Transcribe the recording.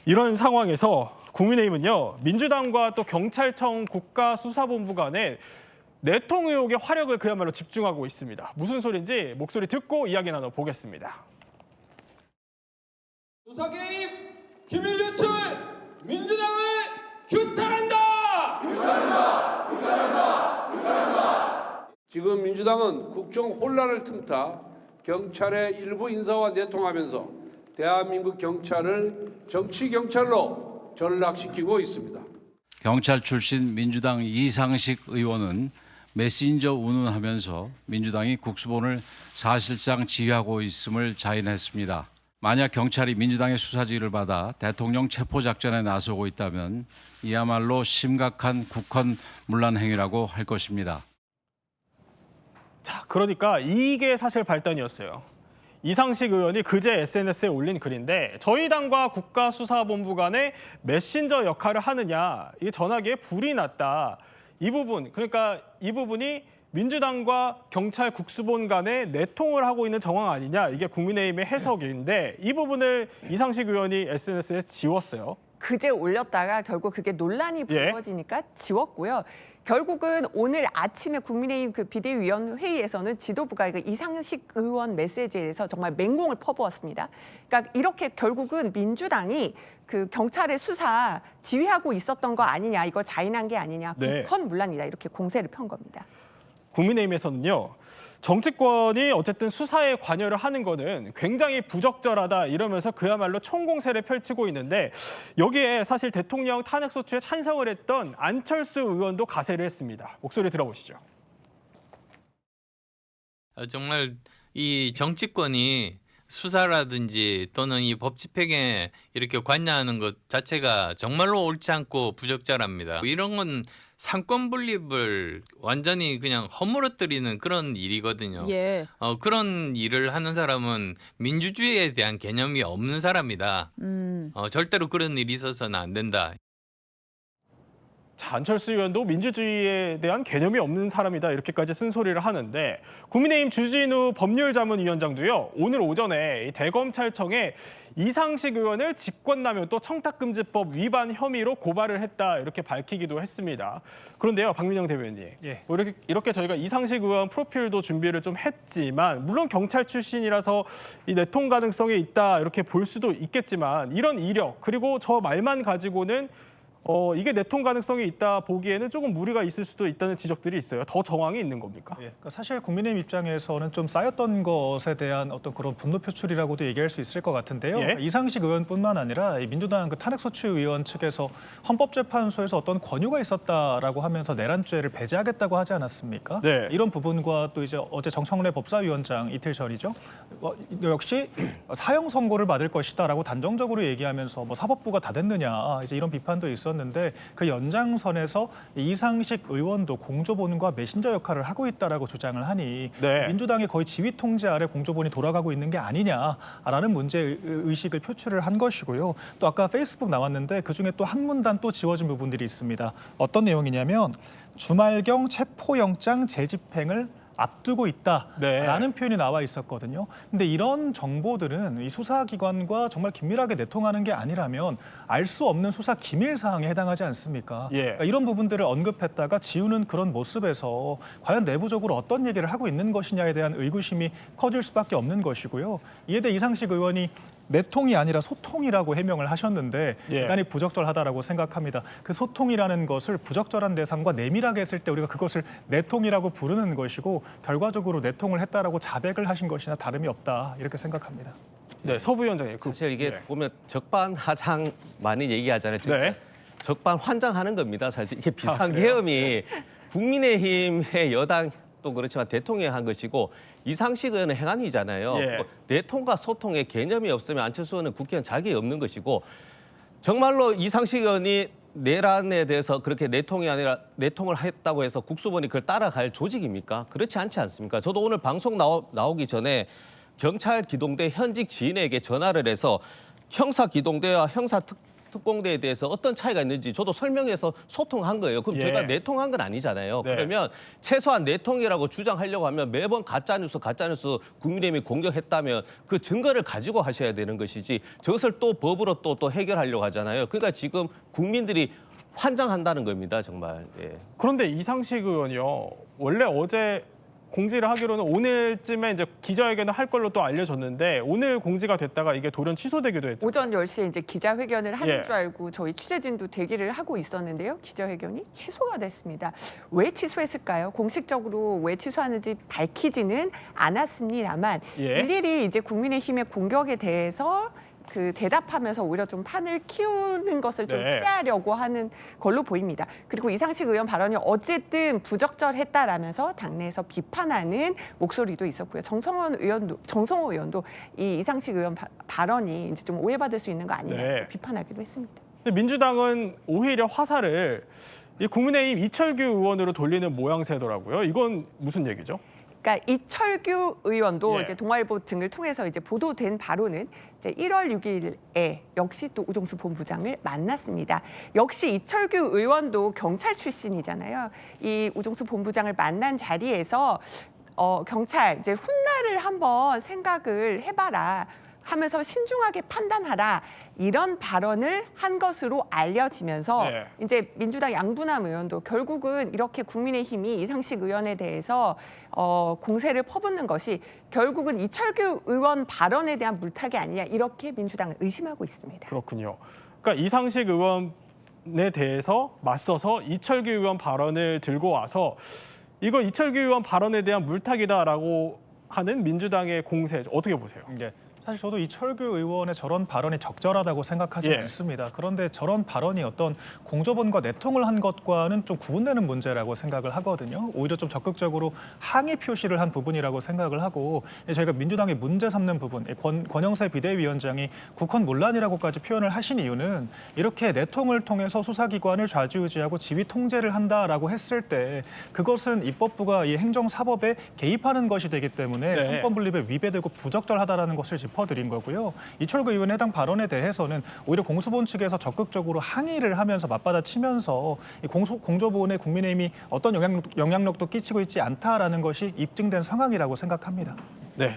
이런 상황에서 국민의힘은요, 민주당과 또 경찰청 국가수사본부 간에 내통 의혹의 화력을 그야말로 집중하고 있습니다. 무슨 소린지 목소리 듣고 이야기 나눠보겠습니다. 수사 개입, 기밀 유출, 민주당을 규탄한다! 규탄한다! 규탄한다! 규탄한다! 지금 민주당은 국정 혼란을 틈타 경찰의 일부 인사와 내통하면서 대한민국 경찰을 정치 경찰로 전락시키고 있습니다. 경찰 출신 민주당 이상식 의원은 메신저 운운하면서 민주당이 국수본을 사실상 지휘하고 있음을 자인했습니다. 만약 경찰이 민주당의 수사지휘를 받아 대통령 체포작전에 나서고 있다면 이야말로 심각한 국헌문란 행위라고 할 것입니다. 자, 그러니까 이게 사실 발단이었어요. 이상식 의원이 그제 SNS에 올린 글인데 저희 당과 국가수사본부 간에 메신저 역할을 하느냐, 이게 전화기에 불이 났다. 이 부분, 그러니까 이 부분이 민주당과 경찰 국수본 간에 내통을 하고 있는 정황 아니냐, 이게 국민의힘의 해석인데 이 부분을 이상식 의원이 SNS에 지웠어요. 그제 올렸다가 결국 그게 논란이 불거지니까 지웠고요. 결국은 오늘 아침에 국민의힘 그 비대위원 회의에서는 지도부가 이상식 의원 메시지에 대해서 정말 맹공을 퍼부었습니다. 그러니까 이렇게 결국은 민주당이 그 경찰의 수사 지휘하고 있었던 거 아니냐, 이거 자인한 게 아니냐, 국헌문란이다, 이렇게 공세를 편 겁니다. 국민의힘에서는요, 정치권이 어쨌든 수사에 관여를 하는 거는 굉장히 부적절하다 이러면서 그야말로 총공세를 펼치고 있는데 여기에 사실 대통령 탄핵소추에 찬성을 했던 안철수 의원도 가세를 했습니다. 목소리 들어보시죠. 정말 이 정치권이 수사라든지 또는 이 법 집행에 이렇게 관여하는 것 자체가 정말로 옳지 않고 부적절합니다. 이런 건 상권 분립을 완전히 그냥 허물어뜨리는 그런 일이거든요. 예. 그런 일을 하는 사람은 민주주의에 대한 개념이 없는 사람이다. 절대로 그런 일이 있어서는 안 된다. 자, 안철수 의원도 민주주의에 대한 개념이 없는 사람이다 이렇게까지 쓴소리를 하는데 국민의힘 주진우 법률자문위원장도요, 오늘 오전에 대검찰청에 이상식 의원을 직권남용 또 청탁금지법 위반 혐의로 고발을 했다 이렇게 밝히기도 했습니다. 그런데요, 박민영 대변인, 이렇게 저희가 이상식 의원 프로필도 준비를 좀 했지만 물론 경찰 출신이라서 이 내통 가능성이 있다 이렇게 볼 수도 있겠지만 이런 이력 그리고 저 말만 가지고는 이게 내통 가능성이 있다 보기에는 조금 무리가 있을 수도 있다는 지적들이 있어요. 더 정황이 있는 겁니까? 그러니까 사실 국민의힘 입장에서는 좀 쌓였던 것에 대한 어떤 그런 분노 표출이라고도 얘기할 수 있을 것 같은데요. 이상식 의원뿐만 아니라 민주당 그 탄핵소추위원 측에서 헌법재판소에서 어떤 권유가 있었다라고 하면서 내란죄를 배제하겠다고 하지 않았습니까? 이런 부분과 또 이제 어제 정청래 법사위원장 이틀 전이죠. 역시 사형 선고를 받을 것이다라고 단정적으로 얘기하면서 뭐 사법부가 다 됐느냐 이제 이런 비판도 있었는데 그 연장선에서 이상식 의원도 공조본과 메신저 역할을 하고 있다라고 주장을 하니 민주당의 거의 지휘 통제 아래 공조본이 돌아가고 있는 게 아니냐라는 문제 의식을 표출을 한 것이고요. 또 아까 페이스북 나왔는데 그중에 또 한 문단 또 지워진 부분들이 있습니다. 어떤 내용이냐면 주말경 체포영장 재집행을 앞두고 있다라는 표현이 나와 있었거든요. 근데 이런 정보들은 이 수사기관과 정말 긴밀하게 내통하는 게 아니라면 알 수 없는 수사 기밀 사항에 해당하지 않습니까? 그러니까 이런 부분들을 언급했다가 지우는 그런 모습에서 과연 내부적으로 어떤 얘기를 하고 있는 것이냐에 대한 의구심이 커질 수밖에 없는 것이고요. 이에 대해 이상식 의원이 내통이 아니라 소통이라고 해명을 하셨는데 대단히 부적절하다라고 생각합니다. 그 소통이라는 것을 부적절한 대상과 내밀하게 했을 때 우리가 그것을 내통이라고 부르는 것이고 결과적으로 내통을 했다라고 자백을 하신 것이나 다름이 없다 이렇게 생각합니다. 네, 서 부위원장님. 사실 이게 보면 적반하장 많이 얘기하잖아요. 진짜 적반환장하는 겁니다. 사실 이게 비상계엄이 국민의힘의 여당도 그렇지만 대통령이 한 것이고 이상식 의원은 행안위잖아요. 내통과 소통의 개념이 없으면 안철수 의원은 국회의원 자격이 없는 것이고 정말로 이상식 의원이 내란에 대해서 그렇게 내통이 아니라 내통을 했다고 해서 국수본이 그걸 따라갈 조직입니까? 그렇지 않지 않습니까? 저도 오늘 방송 나오기 전에 경찰 기동대 현직 지인에게 전화를 해서 형사 기동대와 형사 특공대에 대해서 어떤 차이가 있는지 저도 설명해서 소통한 거예요. 그럼 예. 제가 내통한 건 아니잖아요. 네. 그러면 최소한 내통이라고 주장하려고 하면 매번 가짜뉴스 국민의힘이 공격했다면 그 증거를 가지고 하셔야 되는 것이지 저것을 또 법으로 또 해결하려고 하잖아요. 그러니까 지금 국민들이 환장한다는 겁니다, 정말. 예. 그런데 이상식 의원이요. 원래 어제 공지를 하기로는 오늘쯤에 이제 기자회견을 할 걸로 또 알려졌는데 오늘 공지가 됐다가 이게 돌연 취소되기도 했죠. 오전 10시에 이제 기자회견을 하는 예. 줄 알고 저희 취재진도 대기를 하고 있었는데요. 기자회견이 취소가 됐습니다. 왜 취소했을까요? 공식적으로 왜 취소하는지 밝히지는 않았습니다만 예. 일일이 이제 국민의힘의 공격에 대해서 그 대답하면서 오히려 좀 판을 키우는 것을 좀 네. 피하려고 하는 걸로 보입니다. 그리고 이상식 의원 발언이 어쨌든 부적절했다라면서 당내에서 비판하는 목소리도 있었고요. 정성호 의원도 이 이상식 의원 발언이 이제 좀 오해받을 수 있는 거 아니냐 네. 비판하기도 했습니다. 근데 민주당은 오히려 화살을 이 국민의힘 이철규 의원으로 돌리는 모양새더라고요. 이건 무슨 얘기죠? 그러니까 이철규 의원도 예. 이제 동아일보 등을 통해서 이제 보도된 바로는 이제 1월 6일에 역시 또 우종수 본부장을 만났습니다. 역시 이철규 의원도 경찰 출신이잖아요. 이 우종수 본부장을 만난 자리에서 경찰 이제 훗날을 한번 생각을 해봐라 하면서 신중하게 판단하라 이런 발언을 한 것으로 알려지면서 네. 이제 민주당 양분남 의원도 결국은 이렇게 국민의힘이 이상식 의원에 대해서 공세를 퍼붓는 것이 결국은 이철규 의원 발언에 대한 물타기 아니냐 이렇게 민주당을 의심하고 있습니다. 그렇군요. 그러니까 이상식 의원에 대해서 맞서서 이철규 의원 발언을 들고 와서 이거 이철규 의원 발언에 대한 물타기다라고 하는 민주당의 공세 어떻게 보세요? 예. 사실 저도 이철규 의원의 저런 발언이 적절하다고 생각하지 예. 않습니다. 그런데 저런 발언이 어떤 공조본과 내통을 한 것과는 좀 구분되는 문제라고 생각을 하거든요. 오히려 좀 적극적으로 항의 표시를 한 부분이라고 생각을 하고 저희가 민주당이 문제 삼는 부분, 권영세 비대위원장이 국헌 문란이라고까지 표현을 하신 이유는 이렇게 내통을 통해서 수사기관을 좌지우지하고 지휘 통제를 한다라고 했을 때 그것은 입법부가 이 행정사법에 개입하는 것이 되기 때문에 네. 선권분립에 위배되고 부적절하다라는 것을 짚어드린 거고요. 이철규 의원의 해당 발언에 대해서는 오히려 공수본 측에서 적극적으로 항의를 하면서 맞받아치면서 이 공조본에 국민의힘이 어떤 영향력도 끼치고 있지 않다라는 것이 입증된 상황이라고 생각합니다. 네,